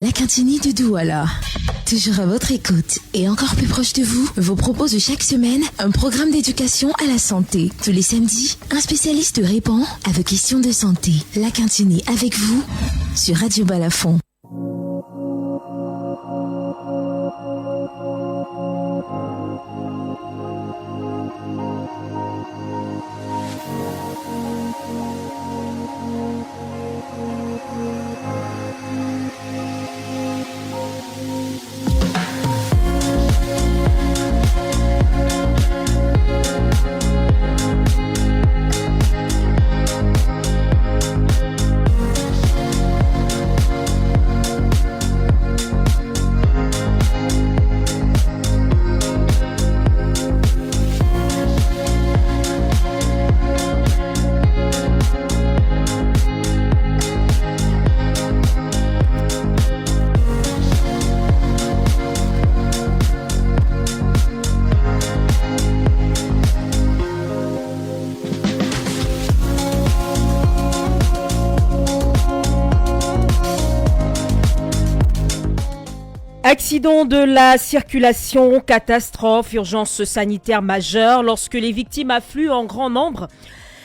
La Quintini de Douala. Toujours à votre écoute et encore plus proche de vous, vous propose chaque semaine un programme d'éducation à la santé. Tous les samedis, un spécialiste répond à vos questions de santé. La Quintini avec vous sur Radio Balafon. Accident de la circulation, catastrophe, urgence sanitaire majeure. Lorsque les victimes affluent en grand nombre,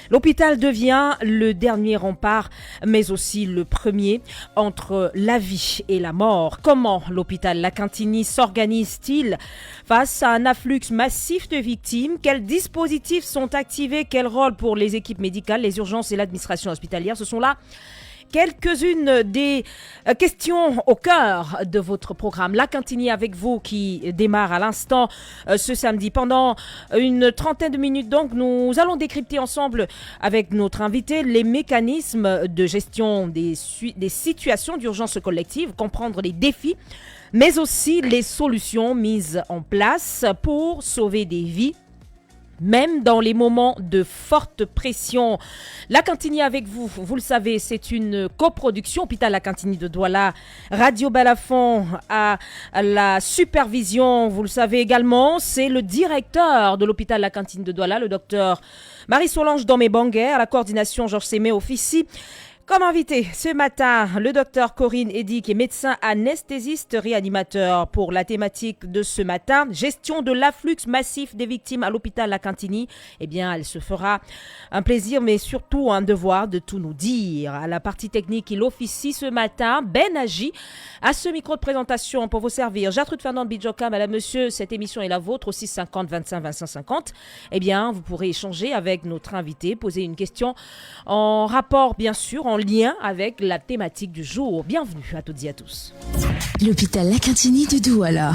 l'hôpital devient le dernier rempart, mais aussi le premier entre la vie et la mort. Comment l'hôpital La Quintini s'organise-t-il face à un afflux massif de victimes? Quels dispositifs sont activés? Quel rôle pour les équipes médicales, les urgences et l'administration hospitalière? Ce sont là quelques-unes des questions au cœur de votre programme. La Quintini avec vous qui démarre à l'instant ce samedi. Pendant une trentaine de minutes donc, nous allons décrypter ensemble avec notre invité les mécanismes de gestion des situations d'urgence collective, comprendre les défis, mais aussi les solutions mises en place pour sauver des vies. Même dans les moments de forte pression. La Quintini avec vous, vous le savez, c'est une coproduction. Hôpital La Quintini de Douala, Radio Balafon à la supervision. Vous le savez également, c'est le directeur de l'hôpital La Quintini de Douala, le docteur Marie-Solange Domé-Banguer, à la coordination Georges Sémé officie. Comme invité ce matin, le docteur Corinne Eddy, qui est médecin anesthésiste réanimateur pour la thématique de ce matin, gestion de l'afflux massif des victimes à l'hôpital La Quintini. Eh bien, elle se fera un plaisir, mais surtout un devoir de tout nous dire. À la partie technique, il officie ce matin, Ben Agi, à ce micro de présentation pour vous servir. Gertrude Fernande Bidjoka, madame, monsieur, cette émission est la vôtre au 650 25 25 50. Eh bien, vous pourrez échanger avec notre invité, poser une question en rapport, bien sûr, en lien avec la thématique du jour. Bienvenue à toutes et à tous. L'hôpital La Quintini de Douala.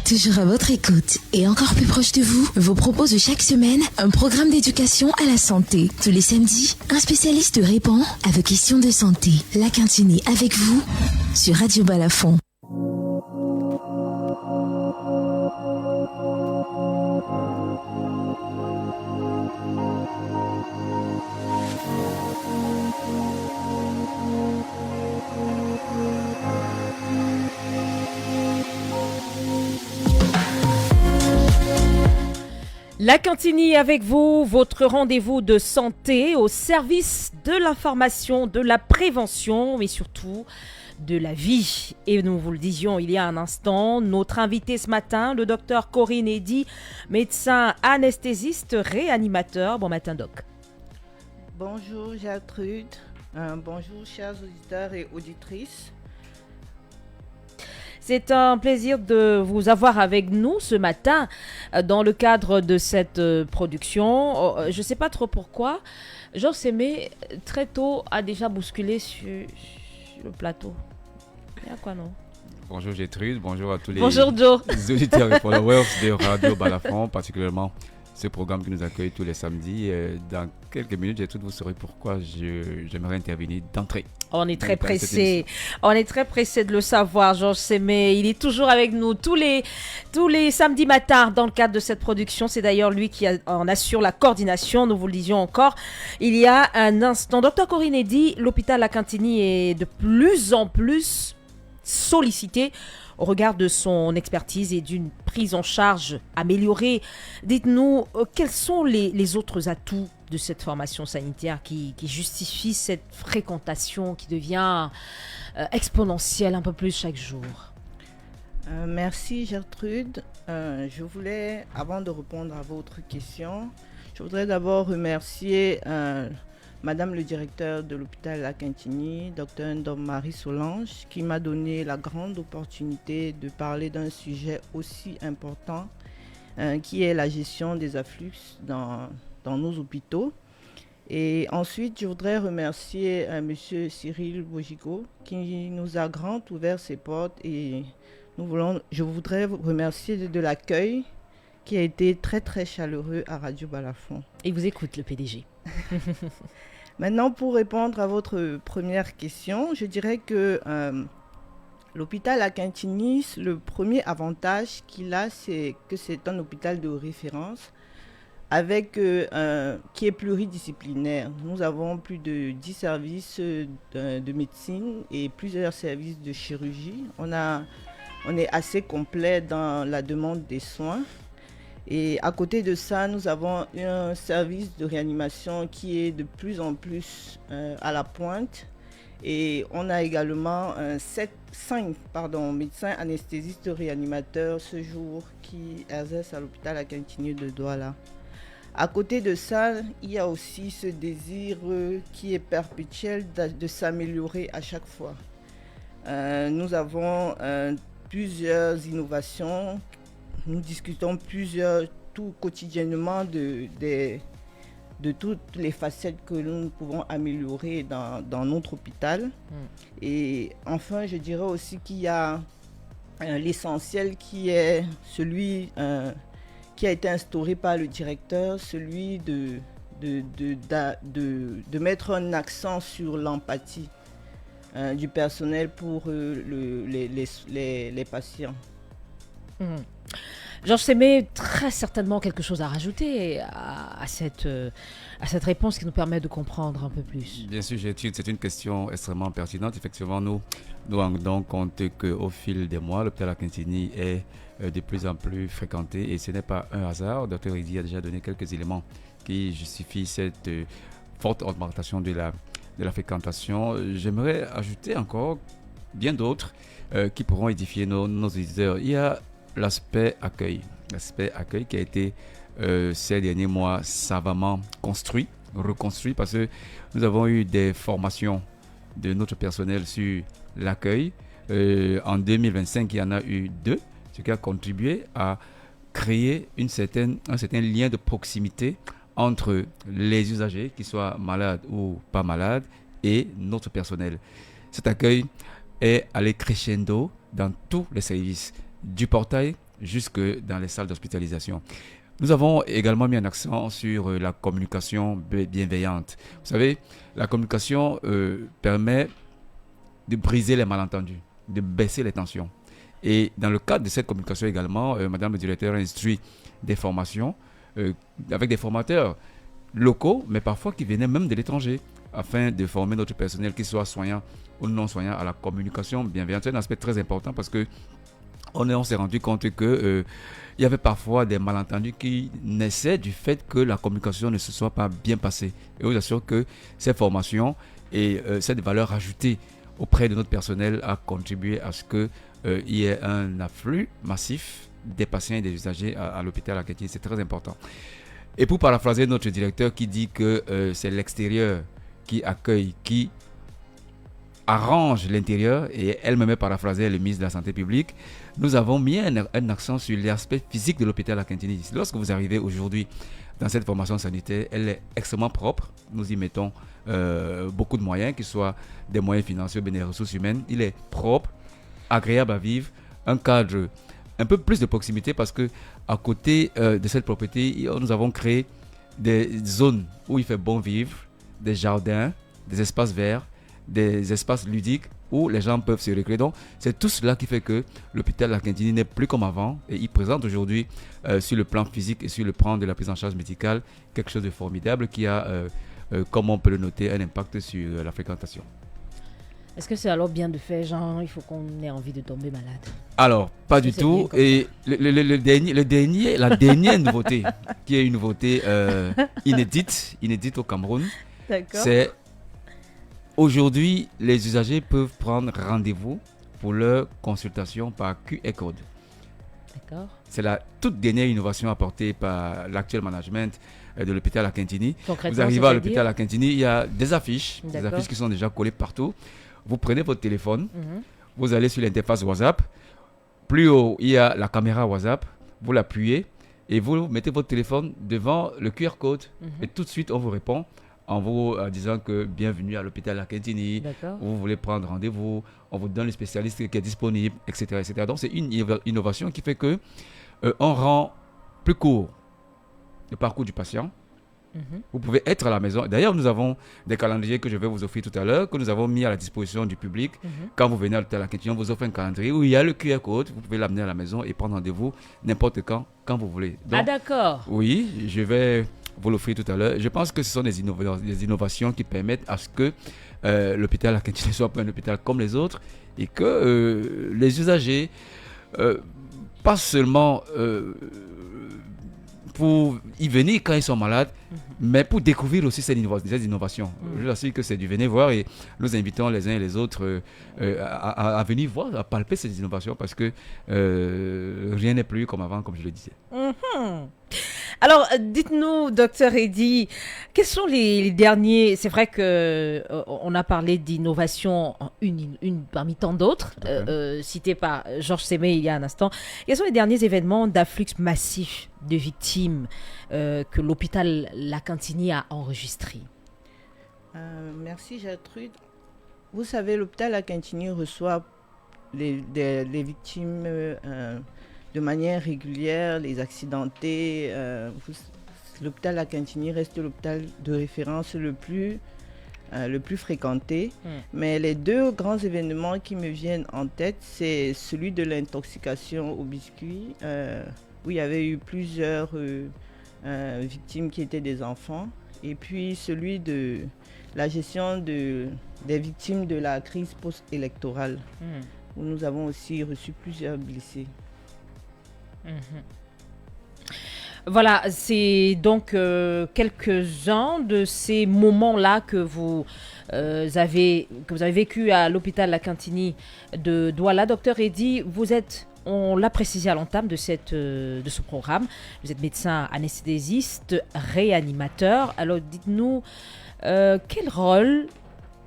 Toujours à votre écoute et encore plus proche de vous, vous propose chaque semaine un programme d'éducation à la santé. Tous les samedis, un spécialiste répond à vos questions de santé. La Quintini avec vous sur Radio Balafon. La Quintini avec vous, votre rendez-vous de santé au service de l'information, de la prévention, mais surtout de la vie. Et nous vous le disions il y a un instant, notre invité ce matin, le docteur Corinne Eddy, médecin anesthésiste réanimateur. Bon matin, doc. Bonjour Gertrude, bonjour chers auditeurs et auditrices. C'est un plaisir de vous avoir avec nous ce matin dans le cadre de cette production. Je ne sais pas trop pourquoi. Georges Sémé, très tôt, a déjà bousculé sur le plateau. Il y a quoi, non? Bonjour Gertrude, bonjour à tous les auditeurs et followers de Radio Balafon, particulièrement ce programme qui nous accueille tous les samedis. Dans quelques minutes, Gertrude, vous saurez pourquoi j'aimerais intervenir d'entrée. On est très pressé. On est très pressé de le savoir, Georges Sémé. Il est toujours avec nous tous les samedis matins dans le cadre de cette production. C'est d'ailleurs lui qui en assure la coordination. Nous vous le disions encore il y a un instant. Docteur Corinne Eddy, l'hôpital La Quintini est de plus en plus sollicité Au regard de son expertise et d'une prise en charge améliorée, dites-nous quels sont les autres atouts de cette formation sanitaire qui justifie cette fréquentation qui devient exponentielle un peu plus chaque jour. Merci Gertrude. Je voulais, avant de répondre à votre question, je voudrais d'abord remercier Madame le directeur de l'hôpital La Quintigny, Dr Ndom Marie Solange, qui m'a donné la grande opportunité de parler d'un sujet aussi important qui est la gestion des afflux dans nos hôpitaux. Et ensuite, je voudrais remercier Monsieur Cyril Bojigo qui nous a grand ouvert ses portes et je voudrais vous remercier de l'accueil qui a été très très chaleureux à Radio Balafon. Et vous écoute le PDG. Maintenant, pour répondre à votre première question, je dirais que l'hôpital à Quintigny, le premier avantage qu'il a, c'est que c'est un hôpital de référence qui est pluridisciplinaire. Nous avons plus de 10 services de médecine et plusieurs services de chirurgie. On est assez complet dans la demande des soins. Et à côté de ça, nous avons un service de réanimation qui est de plus en plus à la pointe. Et on a également 5 médecins anesthésistes réanimateurs ce jour qui exercent à l'hôpital à Quintigny de Douala. À côté de ça, il y a aussi ce désir qui est perpétuel de s'améliorer à chaque fois. Nous avons plusieurs innovations. Nous discutons tout quotidiennement de toutes les facettes que nous pouvons améliorer dans notre hôpital. Et enfin, je dirais aussi qu'il y a l'essentiel qui est celui qui a été instauré par le directeur, celui de mettre un accent sur l'empathie du personnel pour les patients. Georges Sémé, très certainement quelque chose à rajouter à cette réponse qui nous permet de comprendre un peu plus. Bien sûr, Gertrude, c'est une question extrêmement pertinente. Effectivement, nous rendons compte qu'au fil des mois, l'hôpital à Quintigny est de plus en plus fréquenté et ce n'est pas un hasard. Dr Idi a déjà donné quelques éléments qui justifient cette forte augmentation de la fréquentation. J'aimerais ajouter encore bien d'autres qui pourront édifier nos auditeurs. Il y a l'aspect accueil qui a été ces derniers mois savamment reconstruit parce que nous avons eu des formations de notre personnel sur l'accueil. En 2025, il y en a eu 2, ce qui a contribué à créer un certain lien de proximité entre les usagers, qu'ils soient malades ou pas malades, et notre personnel. Cet accueil est allé crescendo dans tous les services, du portail jusque dans les salles d'hospitalisation. Nous avons également mis un accent sur la communication bienveillante. Vous savez, la communication permet de briser les malentendus, de baisser les tensions. Et dans le cadre de cette communication également, Madame le directeur a instruit des formations avec des formateurs locaux, mais parfois qui venaient même de l'étranger, afin de former notre personnel, qu'il soit soignant ou non soignant, à la communication bienveillante. C'est un aspect très important parce que on s'est rendu compte qu'il y avait parfois des malentendus qui naissaient du fait que la communication ne se soit pas bien passée. Et je vous assure que ces formations et cette valeur ajoutée auprès de notre personnel a contribué à ce qu'il y ait un afflux massif des patients et des usagers à l'hôpital à Quintigny. C'est très important. Et pour paraphraser notre directeur qui dit que c'est l'extérieur qui accueille, qui arrange l'intérieur, et elle-même paraphrasée le ministre de la Santé publique, nous avons mis un accent sur l'aspect physique de l'hôpital à Quintigny. Lorsque vous arrivez aujourd'hui dans cette formation sanitaire, elle est extrêmement propre. Nous y mettons beaucoup de moyens, qu'ils soient des moyens financiers ou des ressources humaines. Il est propre, agréable à vivre, un cadre un peu plus de proximité parce que à côté de cette propriété, nous avons créé des zones où il fait bon vivre, des jardins, des espaces verts, des espaces ludiques où les gens peuvent se récréer. Donc, c'est tout cela qui fait que l'hôpital La Quintigny n'est plus comme avant et il présente aujourd'hui, sur le plan physique et sur le plan de la prise en charge médicale, quelque chose de formidable qui a, comme on peut le noter, un impact sur la fréquentation. Est-ce que c'est alors bien de faire genre, il faut qu'on ait envie de tomber malade? Alors, pas du C'est tout. bien comme Et la dernière nouveauté, qui est une nouveauté inédite au Cameroun, D'accord. c'est aujourd'hui, les usagers peuvent prendre rendez-vous pour leur consultation par QR code. D'accord. C'est la toute dernière innovation apportée par l'actuel management de l'hôpital Akintini. Concrètement, Vous arrivez à c'est-à-dire? l'hôpital Akintini, il y a des affiches D'accord. qui sont déjà collées partout. Vous prenez votre téléphone, Mhm. vous allez sur l'interface WhatsApp. Plus haut, il y a la caméra WhatsApp. Vous l'appuyez et vous mettez votre téléphone devant le QR code. Mhm. Et tout de suite, on vous répond en vous disant que bienvenue à l'hôpital Akintini. D'accord. Vous voulez prendre rendez-vous, on vous donne le spécialiste qui est disponible, etc. etc. Donc, c'est une innovation qui fait que on rend plus court le parcours du patient. Mhm. Vous pouvez être à la maison. D'ailleurs, nous avons des calendriers que je vais vous offrir tout à l'heure, que nous avons mis à la disposition du public. Mhm. Quand vous venez à l'hôpital Akintini, on vous offre un calendrier où il y a le QR code. Vous pouvez l'amener à la maison et prendre rendez-vous n'importe quand vous voulez. Donc, Ah d'accord. oui, je vais vous l'offrir tout à l'heure. Je pense que ce sont des innovations qui permettent à ce que l'hôpital Akintini soit pas un hôpital comme les autres et que les usagers, pas seulement pour y venir quand ils sont malades, mais pour découvrir aussi ces innovations. Je vous assure que c'est du venez voir et nous invitons les uns et les autres à venir voir, à palper ces innovations parce que rien n'est plus comme avant, comme je le disais. Mhm. Alors, dites-nous, docteur Eddy, quels sont les derniers... C'est vrai que on a parlé d'innovation, une parmi tant d'autres, citées par Georges Sémé il y a un instant. Quels sont les derniers événements d'afflux massif de victimes que l'hôpital Lakantini a enregistrés? Merci Gertrude. Vous savez, l'hôpital Lakantini reçoit les victimes de manière régulière, les accidentés. L'hôpital Lakantini reste l'hôpital de référence le plus fréquenté. Mais les deux grands événements qui me viennent en tête, c'est celui de l'intoxication au biscuit, où il y avait eu plusieurs victimes qui étaient des enfants, et puis celui de la gestion des victimes de la crise post-électorale, où nous avons aussi reçu plusieurs blessés. Voilà, c'est donc quelques-uns de ces moments-là que vous avez vécu à l'hôpital Lakantini de Douala. Docteur Eddy, vous êtes, on l'a précisé à l'entame de ce programme, vous êtes médecin anesthésiste, réanimateur. Alors dites-nous, quel rôle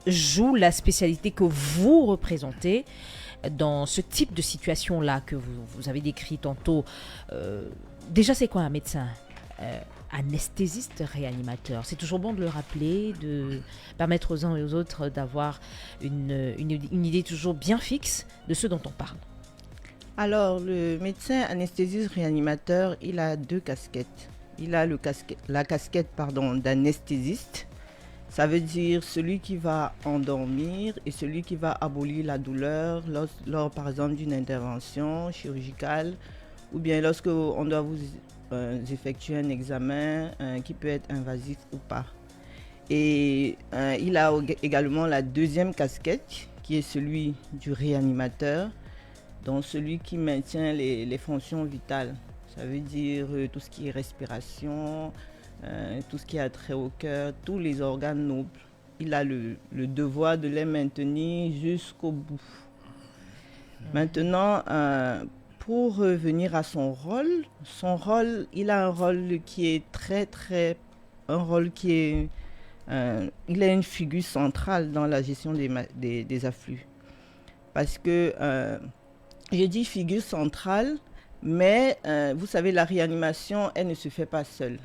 joue la spécialité que vous représentez dans ce type de situation-là que vous avez décrit tantôt? Déjà, c'est quoi un médecin anesthésiste réanimateur? C'est toujours bon de le rappeler, de permettre aux uns et aux autres d'avoir une idée toujours bien fixe de ce dont on parle. Alors, le médecin anesthésiste réanimateur, il a deux casquettes. Il a la casquette d'anesthésiste. Ça veut dire celui qui va endormir et celui qui va abolir la douleur lors par exemple, d'une intervention chirurgicale ou bien lorsque on doit vous effectuer un examen qui peut être invasif ou pas. Et il a également la deuxième casquette qui est celui du réanimateur, donc celui qui maintient les fonctions vitales. Ça veut dire tout ce qui est respiration, tout ce qui a trait au cœur, tous les organes nobles. Il a le devoir de les maintenir jusqu'au bout. Maintenant, pour revenir à son rôle, il a un rôle qui est il est une figure centrale dans la gestion des afflux. Parce que, je dis figure centrale, mais vous savez, la réanimation, elle ne se fait pas seule.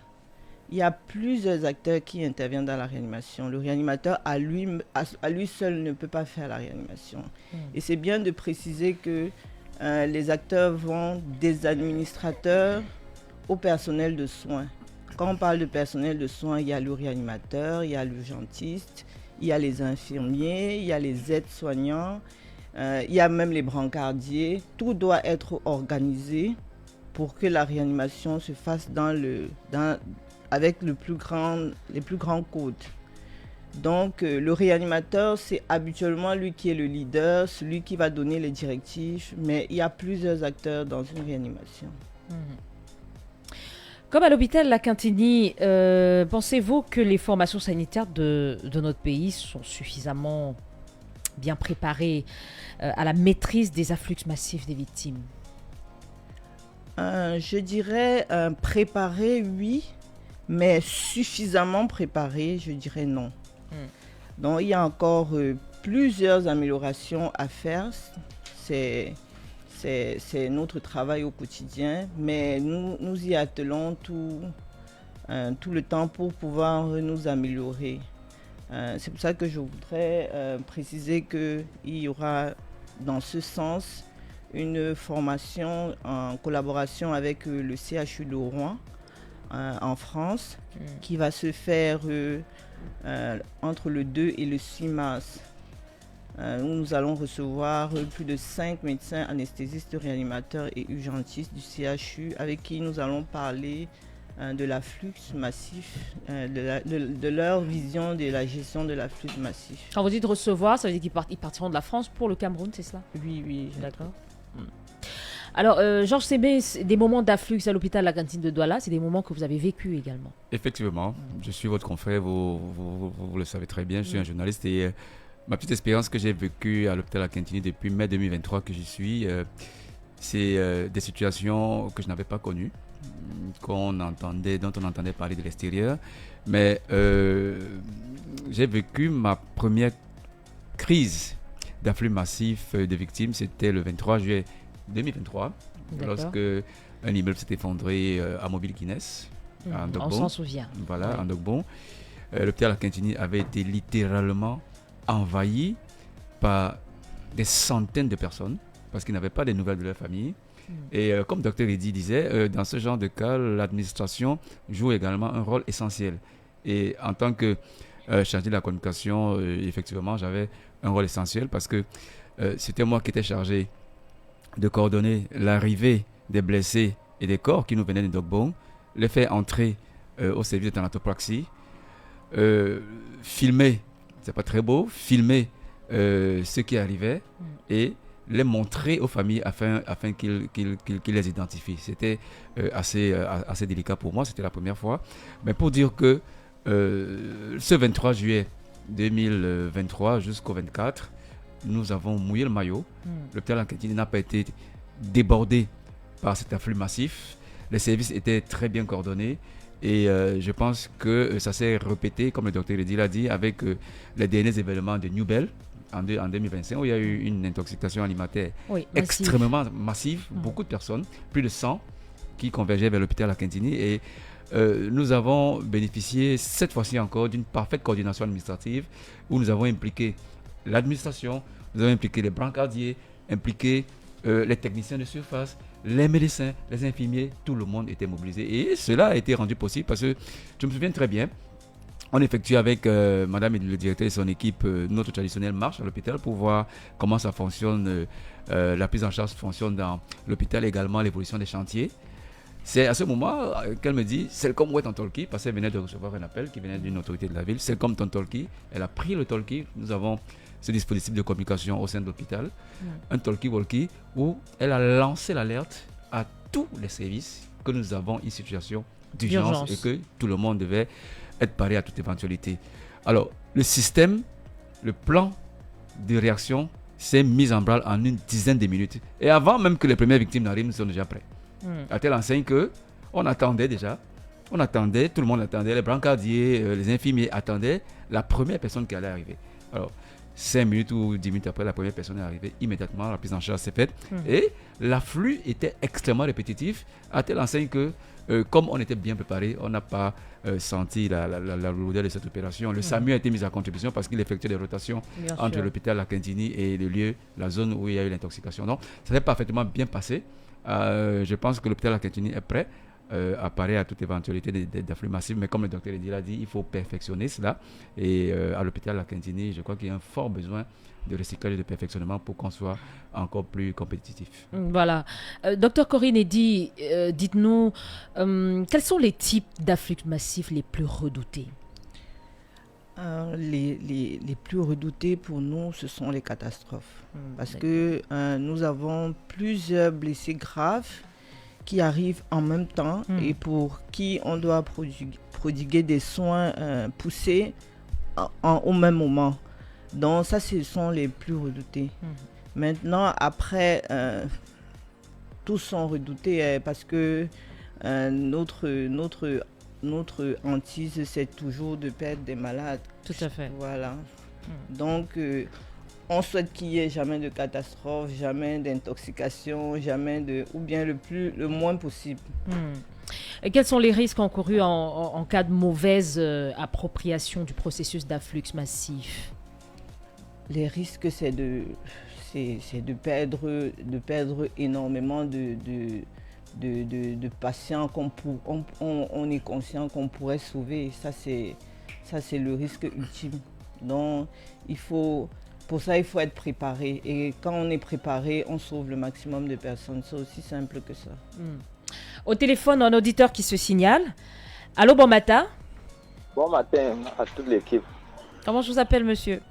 Il y a plusieurs acteurs qui interviennent dans la réanimation. Le réanimateur, à lui seul, ne peut pas faire la réanimation. Et c'est bien de préciser que les acteurs vont des administrateurs au personnel de soins. Quand on parle de personnel de soins, il y a le réanimateur, il y a l'urgentiste, il y a les infirmiers, il y a les aides-soignants, il y a même les brancardiers. Tout doit être organisé pour que la réanimation se fasse avec les plus grands codes. Donc, le réanimateur, c'est habituellement lui qui est le leader, celui qui va donner les directives, mais il y a plusieurs acteurs dans une réanimation. Comme à l'hôpital La Quintigny, pensez-vous que les formations sanitaires de notre pays sont suffisamment bien préparées à la maîtrise des afflux massifs des victimes? Je dirais préparé, oui, mais suffisamment préparé, je dirais non. Donc, il y a encore plusieurs améliorations à faire. C'est notre travail au quotidien, mais nous y attelons tout le temps pour pouvoir nous améliorer. C'est pour ça que je voudrais préciser qu'il y aura dans ce sens une formation en collaboration avec le CHU de Rouen en France qui va se faire entre le 2 et le 6 mars. Nous allons recevoir plus de 5 médecins anesthésistes, réanimateurs et urgentistes du CHU avec qui nous allons parler de l'afflux massif, de leur vision de la gestion de l'afflux massif. Quand vous dites recevoir, ça veut dire qu'ils partiront de la France pour le Cameroun, c'est cela? Oui. D'accord. Alors, Georges Sébé, des moments d'afflux à l'hôpital La Cantine de Douala, c'est des moments que vous avez vécu également. Effectivement, je suis votre confrère, vous le savez très bien, je suis un journaliste et ma petite expérience que j'ai vécue à l'hôpital La Quintigny depuis mai 2023 que j'y suis, c'est des situations que je n'avais pas connues, dont on entendait parler de l'extérieur, mais j'ai vécu ma première crise d'afflux massif de victimes, c'était le 23 juillet 2023, lorsque un immeuble s'est effondré à Mobile Guinness, à Ndogbon. On s'en souvient. Voilà, à Ndogbon. L'hôpital La Quintigny avait été littéralement envahi par des centaines de personnes parce qu'ils n'avaient pas de nouvelles de leur famille. Et comme Dr Eddy disait, dans ce genre de cas, l'administration joue également un rôle essentiel. Et en tant que chargé de la communication, effectivement, j'avais un rôle essentiel parce que c'était moi qui étais chargé de coordonner l'arrivée des blessés et des corps qui nous venaient de Ndogbon, les faire entrer au service de thanatopraxie, filmer, c'est pas très beau, filmer ce qui arrivait et les montrer aux familles afin qu'ils les identifient. C'était assez délicat pour moi, c'était la première fois. Mais pour dire que ce 23 juillet 2023 jusqu'au 24, nous avons mouillé le maillot. L'hôpital La Quintigny n'a pas été débordé par cet afflux massif. Les services étaient très bien coordonnés et je pense que ça s'est répété, comme le docteur Eddy l'a dit, avec les derniers événements de Newbell en 2025 où il y a eu une intoxication alimentaire extrêmement massive, beaucoup de personnes, plus de 100 qui convergeaient vers l'hôpital La Quintigny et nous avons bénéficié cette fois-ci encore d'une parfaite coordination administrative où nous avons impliqué l'administration, nous avons impliqué les brancardiers, impliqué les techniciens de surface, les médecins, les infirmiers, tout le monde était mobilisé. Et cela a été rendu possible parce que je me souviens très bien, on effectue avec madame et le directeur et son équipe notre traditionnelle marche à l'hôpital pour voir comment ça fonctionne, la prise en charge fonctionne dans l'hôpital, également l'évolution des chantiers. C'est à ce moment qu'elle me dit, c'est comme où est ton talkie, parce qu'elle venait de recevoir un appel qui venait d'une autorité de la ville, c'est comme ton talkie. Elle a pris le talkie, nous avons ce dispositif de communication au sein de l'hôpital, un talkie-walkie, où elle a lancé l'alerte à tous les services que nous avons une situation d'urgence et que tout le monde devait être paré à toute éventualité. Alors, le système, le plan de réaction s'est mis en branle en une dizaine de minutes. Et avant même que les premières victimes n'arrivent, nous sommes déjà prêts. À telle enseigne qu'on attendait déjà, tout le monde attendait, les brancardiers, les infirmiers attendaient la première personne qui allait arriver. Alors, 5 minutes ou 10 minutes après, la première personne est arrivée, immédiatement, la prise en charge s'est faite. Et l'afflux était extrêmement répétitif, à telle enseigne que, comme on était bien préparé, on n'a pas senti la lourdeur de cette opération. Le SAMU a été mis à contribution parce qu'il effectuait des rotations entre l'hôpital La Quintigny et le lieu, la zone où il y a eu l'intoxication. Donc, ça s'est parfaitement bien passé. Je pense que l'hôpital La Quintigny est prêt à parer à toute éventualité d'afflux massif, mais comme le docteur Eddy l'a dit, il faut perfectionner cela. Et à l'hôpital La Quintigny, je crois qu'il y a un fort besoin de recyclage et de perfectionnement pour qu'on soit encore plus compétitif. Voilà. Docteur Corinne Eddy, dites-nous, quels sont les types d'afflux massifs les plus redoutés? Les plus redoutés pour nous, ce sont les catastrophes. Parce que nous avons plusieurs blessés graves qui arrivent en même temps et pour qui on doit prodiguer des soins poussés au même moment. Donc ça, ce sont les plus redoutés. Maintenant, après, tous sont redoutés parce que notre hantise, c'est toujours de perdre des malades. Tout à fait. Voilà. Donc, on souhaite qu'il n'y ait jamais de catastrophe, jamais d'intoxication, ou bien le moins possible. Et quels sont les risques encourus en cas de mauvaise appropriation du processus d'afflux massif? Les risques, c'est de perdre énormément de patients on est conscient qu'on pourrait sauver. Ça, c'est le risque ultime. Donc, pour ça, il faut être préparé. Et quand on est préparé, on sauve le maximum de personnes. C'est aussi simple que ça. Au téléphone, un auditeur qui se signale. Allô, bon matin. Bon matin à toute l'équipe. Comment je vous appelle, monsieur?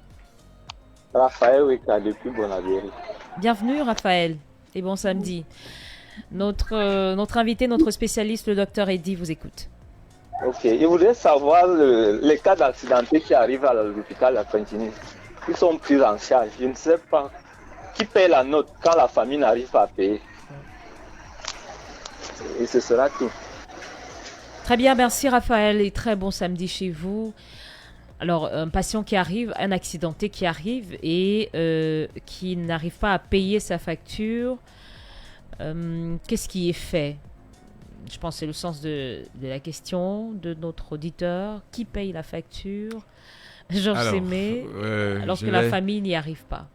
Raphaël Weka depuis Bonaviri. Bienvenue, Raphaël. Et bon samedi. Notre invité, notre spécialiste, le docteur Eddy, vous écoute. Ok, je voudrais savoir les cas d'accidentés qui arrivent à l'hôpital La Quintini. Ils sont pris en charge. Je ne sais pas qui paie la note quand la famille n'arrive pas à payer. Et ce sera tout. Très bien, merci Raphaël et très bon samedi chez vous. Alors, un patient qui arrive, un accidenté qui arrive et qui n'arrive pas à payer sa facture, qu'est-ce qui est fait? Je pense que c'est le sens de la question de notre auditeur. Qui paye la facture? Georges Sémé, lorsque la famille n'y arrive pas.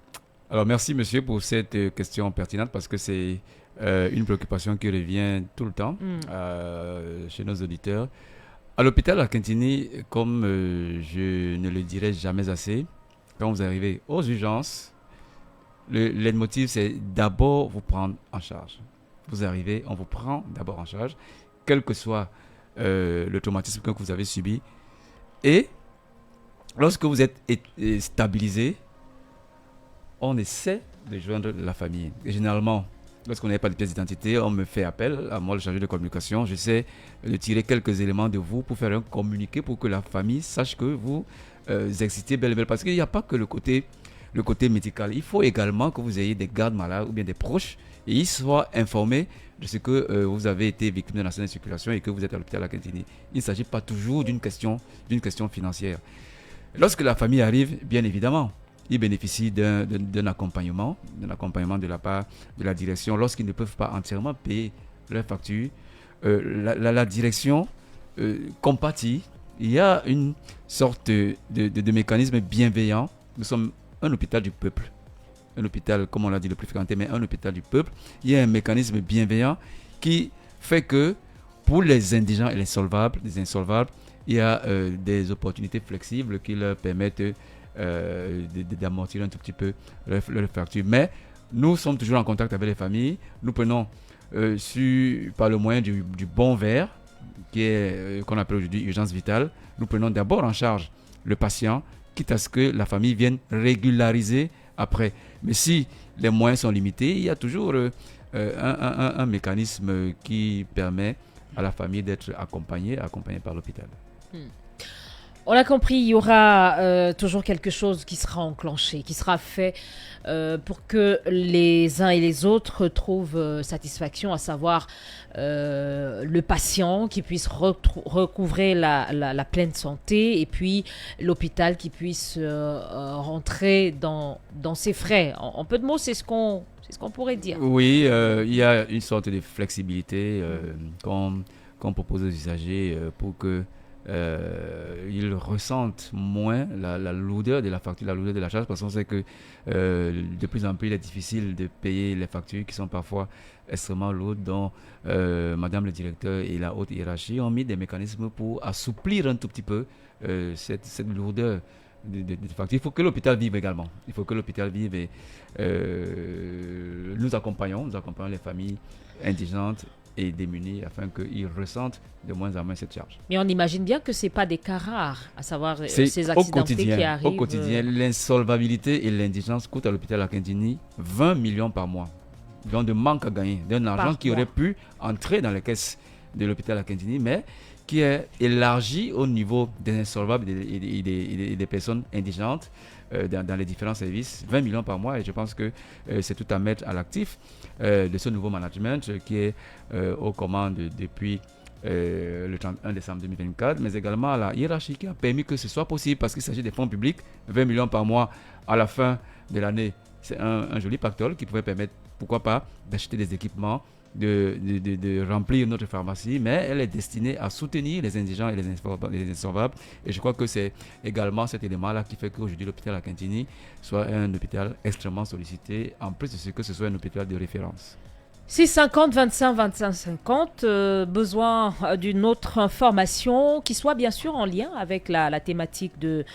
Alors, merci monsieur pour cette question pertinente parce que c'est une préoccupation qui revient tout le temps chez nos auditeurs. À l'hôpital La Quintini, comme je ne le dirai jamais assez, quand vous arrivez aux urgences, le leitmotiv, c'est d'abord vous prendre en charge. Vous arrivez, on vous prend d'abord en charge, quel que soit le traumatisme que vous avez subi. Et lorsque vous êtes stabilisé, on essaie de joindre la famille. Et généralement, lorsqu'on n'a pas de pièce d'identité, on me fait appel, à moi le chargé de communication. J'essaie de tirer quelques éléments de vous pour faire un communiqué pour que la famille sache que vous existez bel et bien. Parce qu'il n'y a pas que le côté médical. Il faut également que vous ayez des gardes malades ou bien des proches et ils soient informés de ce que vous avez été victime d'un accident de circulation et que vous êtes à l'hôpital La Quintini. Il ne s'agit pas toujours d'une question financière. Lorsque la famille arrive, bien évidemment, ils bénéficient d'un accompagnement de la part de la direction. Lorsqu'ils ne peuvent pas entièrement payer leurs factures, la direction compatit. Il y a une sorte de mécanisme bienveillant. Nous sommes un hôpital du peuple. Un hôpital, comme on l'a dit, le plus fréquenté, mais un hôpital du peuple. Il y a un mécanisme bienveillant qui fait que pour les indigents et les insolvables, il y a des opportunités flexibles qui leur permettent d'amortir un tout petit peu leur facture. Mais nous sommes toujours en contact avec les familles. Nous prenons par le moyen du bon vert, qu'on appelle aujourd'hui urgence vitale, nous prenons d'abord en charge le patient, quitte à ce que la famille vienne régulariser après. Mais si les moyens sont limités, il y a toujours un mécanisme qui permet à la famille d'être accompagnée par l'hôpital. On l'a compris, il y aura toujours quelque chose qui sera enclenché, qui sera fait pour que les uns et les autres trouvent satisfaction, à savoir le patient qui puisse recouvrer la pleine santé et puis l'hôpital qui puisse rentrer dans ses frais. En peu de mots, c'est ce qu'on pourrait dire. Oui, il y a une sorte de flexibilité qu'on propose aux usagers pour que ils ressentent moins la lourdeur de la facture, la lourdeur de la charge, parce qu'on sait que de plus en plus il est difficile de payer les factures qui sont parfois extrêmement lourdes, dont Madame le directeur et la haute hiérarchie ont mis des mécanismes pour assouplir un tout petit peu cette lourdeur de factures. Il faut que l'hôpital vive également. Il faut que l'hôpital vive et nous accompagnons les familles indigentes et démunis afin qu'ils ressentent de moins en moins cette charge. Mais on imagine bien que ce n'est pas des cas rares, à savoir C'est ces au accidentés quotidien, qui arrivent. au quotidien, l'insolvabilité et l'indigence coûtent à l'hôpital Akintini 20 millions par mois. Donc de manque à gagner, d'un argent qui aurait pu entrer dans les caisses de l'hôpital Akintini, mais qui est élargi au niveau des insolvables et des personnes indigentes dans les différents services, 20 millions par mois, et je pense que c'est tout à mettre à l'actif de ce nouveau management qui est aux commandes depuis le 31 décembre 2024, mais également à la hiérarchie qui a permis que ce soit possible, parce qu'il s'agit des fonds publics, 20 millions par mois à la fin de l'année. C'est un joli pactole qui pouvait permettre, pourquoi pas, d'acheter des équipements, de remplir notre pharmacie, mais elle est destinée à soutenir les indigents et les insolvables. Et je crois que c'est également cet élément-là qui fait qu'aujourd'hui l'hôpital Akintini soit un hôpital extrêmement sollicité, en plus de ce que ce soit un hôpital de référence. 650 25 25 50, besoin d'une autre information qui soit bien sûr en lien avec la thématique de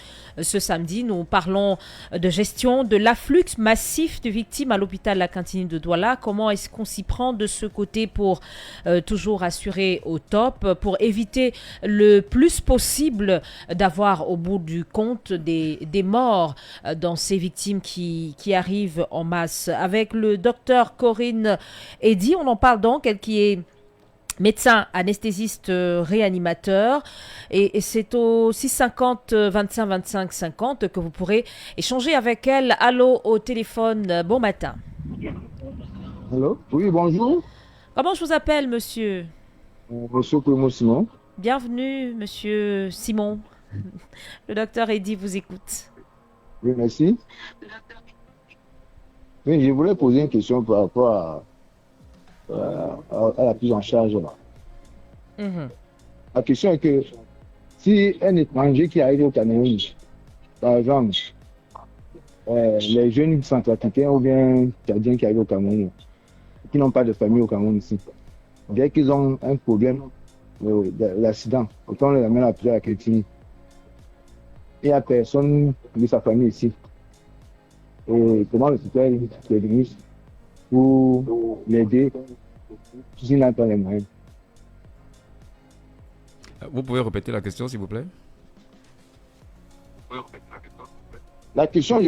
ce samedi. Nous parlons de gestion de l'afflux massif de victimes à l'hôpital Akintini de Douala. Comment est-ce qu'on s'y prend de ce côté pour toujours assurer au top, pour éviter le plus possible d'avoir au bout du compte des morts dans ces victimes qui arrivent en masse. Avec le docteur Corinne Eddy, on en parle donc, elle qui est médecin anesthésiste réanimateur, et c'est au 650 25 25 50 que vous pourrez échanger avec elle. Allô au téléphone, bon matin. Allô? Oui, bonjour. Comment je vous appelle, monsieur? Monsieur Primo Simon. Bienvenue, monsieur Simon. Le docteur Eddy vous écoute. Oui, merci. Oui, je voulais poser une question par rapport à la prise en charge. La question est que si un étranger qui arrive au Cameroun, par exemple, les jeunes centrafricains ou bien tchadiens qui arrivent au Cameroun, qui n'ont pas de famille au Cameroun ici, dès qu'ils ont un problème d'accident, autant on les amène à l'hôpital Akintini, il n'y a personne de sa famille ici. Et comment l'hôpital s'organise pour l'aider s'il n'a pas les moyens. Vous pouvez répéter la question, s'il vous plaît? La question, c'est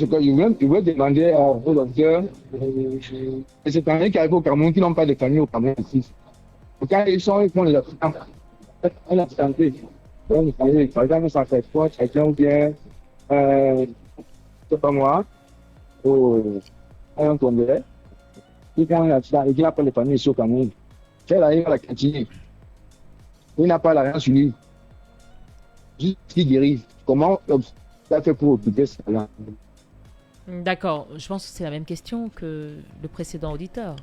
que je voulais demander au docteur, les étrangers qui arrivent au Cameroun, qui n'ont pas de famille au Cameroun ici. Quand ils font les accidents, un accidenté, par exemple, ça fait quoi, quelqu'un ou bien, c'est pas moi, un tombé, il prend un accident et il n'a pas de famille ici au Cameroun. Il arrive à la cantine, il n'a pas l'argent sur lui, juste qu'il guérit. Comment ça fait pour occuper cela? D'accord, je pense que c'est la même question que le précédent auditeur.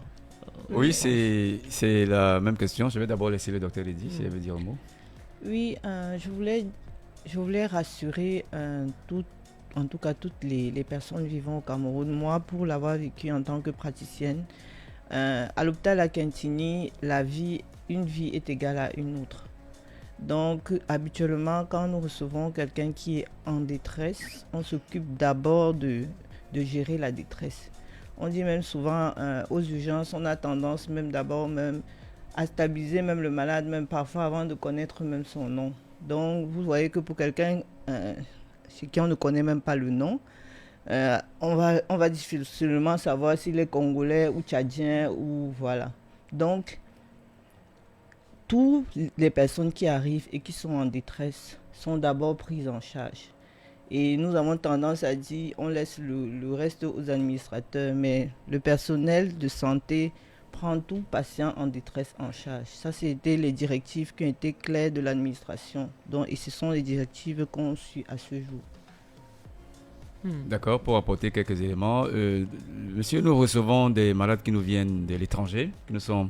Oui, c'est la même question. Je vais d'abord laisser le docteur Eddy, si elle veut dire un mot. Oui, je voulais rassurer en tout cas toutes les personnes vivant au Cameroun. Moi, pour l'avoir vécu en tant que praticienne, à l'hôpital Akintini, une vie est égale à une autre. Donc, habituellement, quand nous recevons quelqu'un qui est en détresse, on s'occupe d'abord de gérer la détresse. On dit même souvent aux urgences, on a tendance même d'abord même à stabiliser même le malade, même parfois avant de connaître même son nom. Donc, vous voyez que pour quelqu'un chez qui on ne connaît même pas le nom, on va difficilement savoir s'il est congolais ou tchadien ou voilà. Donc, toutes les personnes qui arrivent et qui sont en détresse sont d'abord prises en charge. Et nous avons tendance à dire on laisse le reste aux administrateurs, mais le personnel de santé prend tout patient en détresse en charge. Ça, c'était les directives qui ont été claires de l'administration. Et ce sont les directives qu'on suit à ce jour. D'accord, pour apporter quelques éléments. Monsieur, nous recevons des malades qui nous viennent de l'étranger, qui nous sont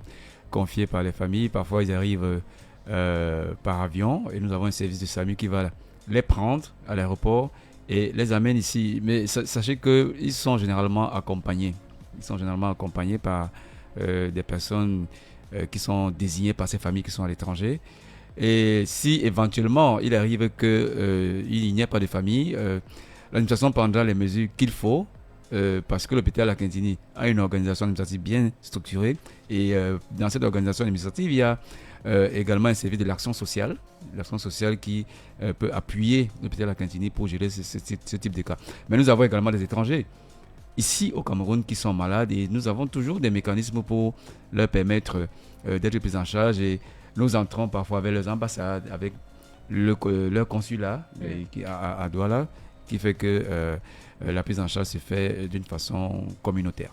confiés par les familles. Parfois, ils arrivent par avion et nous avons un service de SAMU qui va les prendre à l'aéroport et les amène ici. Mais sachez qu'ils sont généralement accompagnés. Ils sont généralement accompagnés par des personnes qui sont désignées par ces familles qui sont à l'étranger. Et si éventuellement il arrive qu'il n'y ait pas de famille, l'administration prendra les mesures qu'il faut parce que l'hôpital Lakintini a une organisation administrative bien structurée et dans cette organisation administrative, il y a également un service de l'action sociale qui peut appuyer l'hôpital Lakintini pour gérer ce type de cas. Mais nous avons également des étrangers ici au Cameroun qui sont malades et nous avons toujours des mécanismes pour leur permettre d'être pris en charge et nous entrons parfois avec leurs ambassades, avec leur consulat à Douala, qui fait que la prise en charge se fait d'une façon communautaire.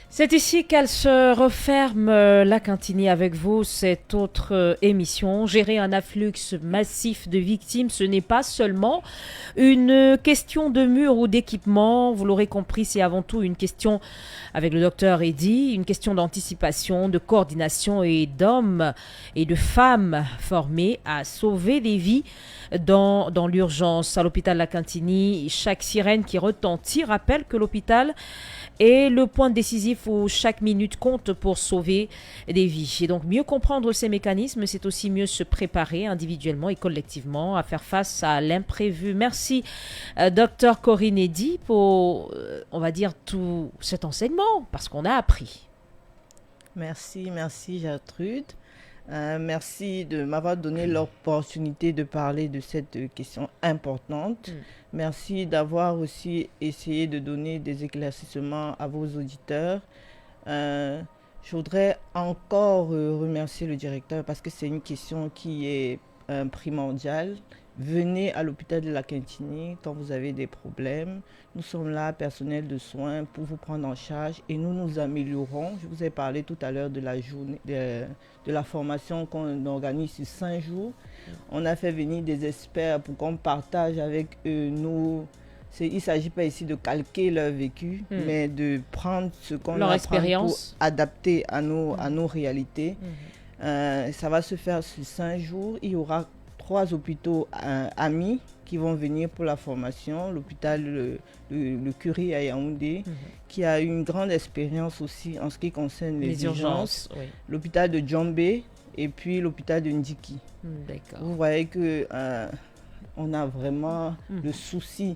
C'est ici qu'elle se referme, Lakintini, avec vous, cette autre émission. Gérer un afflux massif de victimes, ce n'est pas seulement une question de mur ou d'équipement. Vous l'aurez compris, c'est avant tout une question, avec le docteur Eddy, une question d'anticipation, de coordination et d'hommes et de femmes formés à sauver des vies dans l'urgence. À l'hôpital Lakintini, chaque sirène qui retentit rappelle que l'hôpital est le point décisif où chaque minute compte pour sauver des vies. Et donc, mieux comprendre ces mécanismes, c'est aussi mieux se préparer individuellement et collectivement à faire face à l'imprévu. Merci, Dr Corinne Eddy, pour, on va dire, tout cet enseignement, parce qu'on a appris. Merci Gertrude. Merci de m'avoir donné l'opportunité de parler de cette question importante. Merci d'avoir aussi essayé de donner des éclaircissements à vos auditeurs. Je voudrais encore remercier le directeur parce que c'est une question qui est primordiale. Venez à l'hôpital de Lakintini quand vous avez des problèmes. Nous sommes là, personnel de soins, pour vous prendre en charge et nous nous améliorons. Je vous ai parlé tout à l'heure de la journée, de la formation qu'on organise sur 5 jours. On a fait venir des experts pour qu'on partage avec nous. Il ne s'agit pas ici de calquer leur vécu, mais de prendre ce qu'on a pour adapter à nos réalités. Ça va se faire sur 5 jours. Il y aura 3 hôpitaux amis qui vont venir pour la formation. L'hôpital le Curie à Yaoundé, qui a une grande expérience aussi en ce qui concerne les urgences. Oui. L'hôpital de Djambé et puis l'hôpital de Ndiki. Vous voyez que on a vraiment le souci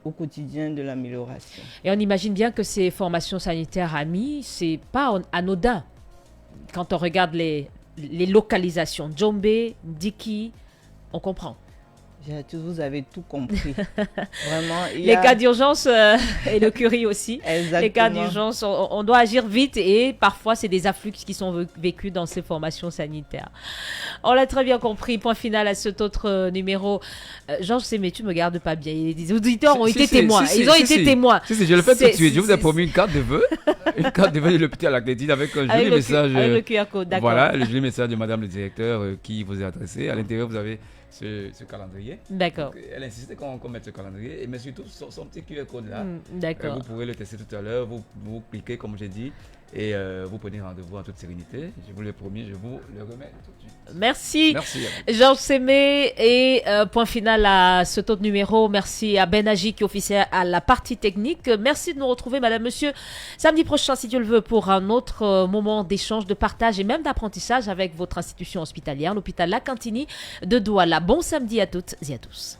au quotidien de l'amélioration. Et on imagine bien que ces formations sanitaires amies, c'est pas anodin. Quand on regarde les localisations, Djambé, Ndiki, on comprend. Vous avez tout compris. Vraiment, les cas d'urgence et le Curie aussi. Exactement. Les cas d'urgence, on doit agir vite et parfois c'est des afflux qui sont vécus dans ces formations sanitaires. On l'a très bien compris. Point final à cet autre numéro. Georges Sémé, tu me gardes pas bien. Les auditeurs ont été témoins. Ils ont été témoins. Je le fais tout de suite. Je vous ai promis une carte de vœux. Une carte de vœux de l'hôpital Lakintini avec un joli message. Avec le QR code, d'accord. Voilà, le joli message de madame le directeur qui vous est adressé. À l'intérieur, vous avez ce calendrier. D'accord. Donc, elle insistait qu'on mette ce calendrier, mais surtout son petit QR code là. D'accord. Vous pourrez le tester tout à l'heure. Vous cliquez comme j'ai dit et vous prenez rendez-vous en toute sérénité. Je vous l'ai promis, je vous le remets tout de suite. Merci. Georges Sémé. Et point final à cet autre numéro. Merci à Ben Haji qui officiait à la partie technique. Merci de nous retrouver, madame, monsieur, samedi prochain, si Dieu le veut, pour un autre moment d'échange, de partage et même d'apprentissage avec votre institution hospitalière, l'hôpital Lakintini de Douala. Bon samedi à toutes et à tous.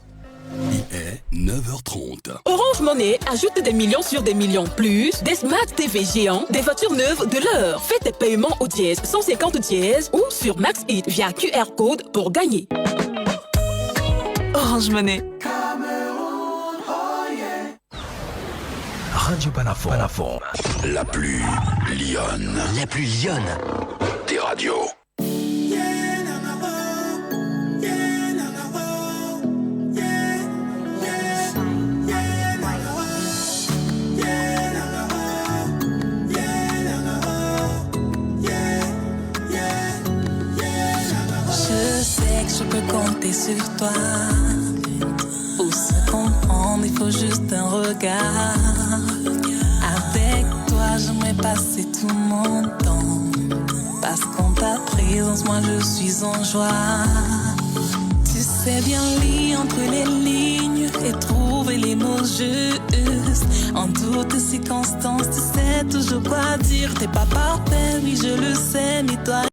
Il est 9h30. Orange Money ajoute des millions sur des millions plus, des Smart TV géants, des voitures neuves de l'heure. Fais tes paiements au dièse 150 dièse ou sur Max It via QR code pour gagner. Orange Money. Radio Panafon. La plus lionne. La plus lionne des radios. Je peux compter sur toi. Pour se comprendre, il faut juste un regard. Avec toi, j'aimerais passer tout mon temps. Parce qu'en ta présence, moi je suis en joie. Tu sais bien lire entre les lignes et trouver les mots justes. En toutes circonstances, tu sais toujours quoi dire. T'es pas parfait, oui je le sais, mais toi